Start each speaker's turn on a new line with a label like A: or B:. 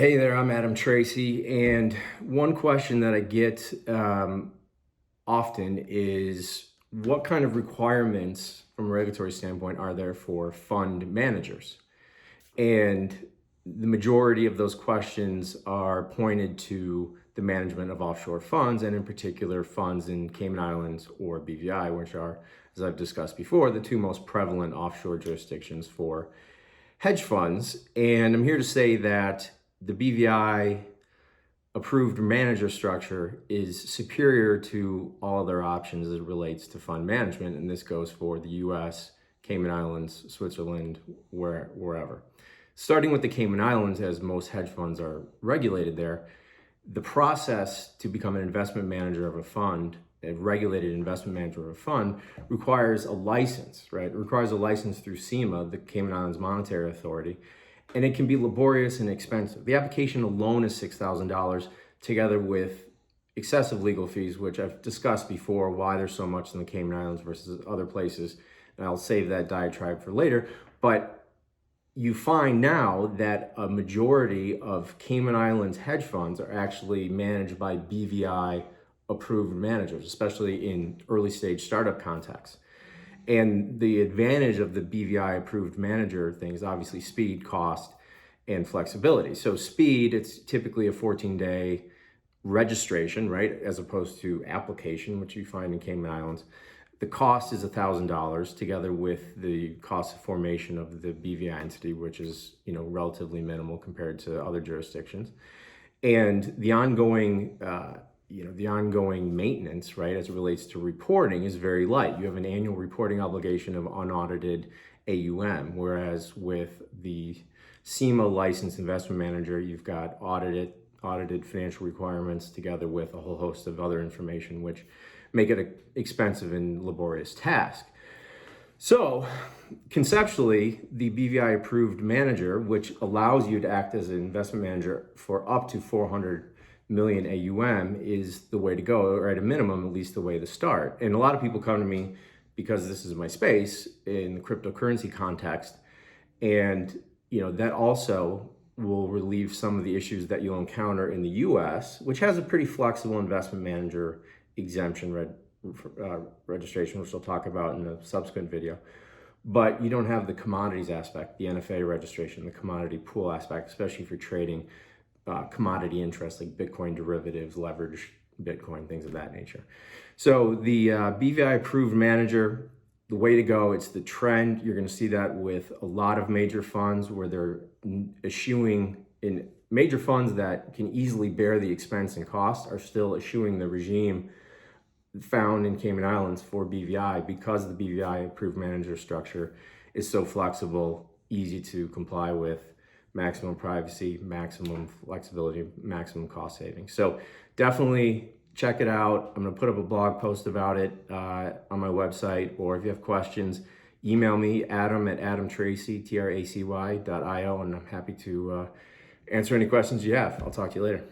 A: Hey there, I'm Tracy, and one question that I get often is what kind of requirements from a regulatory standpoint are there for fund managers? And the majority of those questions are pointed to the management of offshore funds, and in particular funds in Cayman Islands or BVI, which are, as I've discussed before, the two most prevalent offshore jurisdictions for hedge funds. And I'm here to say that the BVI approved manager structure is superior to all other options as it relates to fund management. And this goes for the US, Cayman Islands, Switzerland, wherever. Starting with the Cayman Islands, as most hedge funds are regulated there, the process to become an investment manager of a fund, a regulated investment manager of a fund, requires a license, right? It requires a license through SEMA, the Cayman Islands Monetary Authority, and it can be laborious and expensive. The application alone is $6,000, together with excessive legal fees, which I've discussed before, why there's so much in the Cayman Islands versus other places, and I'll save that diatribe for later. But you find now that a majority of Cayman Islands hedge funds are actually managed by BVI approved managers, especially in early stage startup contexts. And the advantage of the BVI approved manager thing is obviously speed, cost, and flexibility. So speed, it's typically a 14-day registration, right? As opposed to application, which you find in Cayman Islands. The cost is $1,000 together with the cost of formation of the BVI entity, which is, relatively minimal compared to other jurisdictions. And the ongoing maintenance, right, as it relates to reporting is very light. You have an annual reporting obligation of unaudited AUM, whereas with the SEMA licensed investment manager, you've got audited financial requirements together with a whole host of other information, which make it an expensive and laborious task. So conceptually, the BVI approved manager, which allows you to act as an investment manager for up to 400 million AUM, is the way to go, or at a minimum, at least the way to start. And a lot of people come to me because this is my space in the cryptocurrency context. And, that also will relieve some of the issues that you'll encounter in the US, which has a pretty flexible investment manager exemption registration, which we'll talk about in a subsequent video. But you don't have the commodities aspect, the NFA registration, the commodity pool aspect, especially if you're trading commodity interests like Bitcoin derivatives, leverage Bitcoin, things of that nature. So the BVI approved manager, the way to go, it's the trend. You're going to see that with a lot of major funds where they're eschewing in major funds that can easily bear the expense and cost are still eschewing the regime found in Cayman Islands for BVI because the BVI approved manager structure is so flexible, easy to comply with, maximum privacy, maximum flexibility, maximum cost savings. So definitely check it out. I'm going to put up a blog post about it on my website, or if you have questions, email me, adam@adamtracy.io, and I'm happy to answer any questions you have. I'll talk to you later.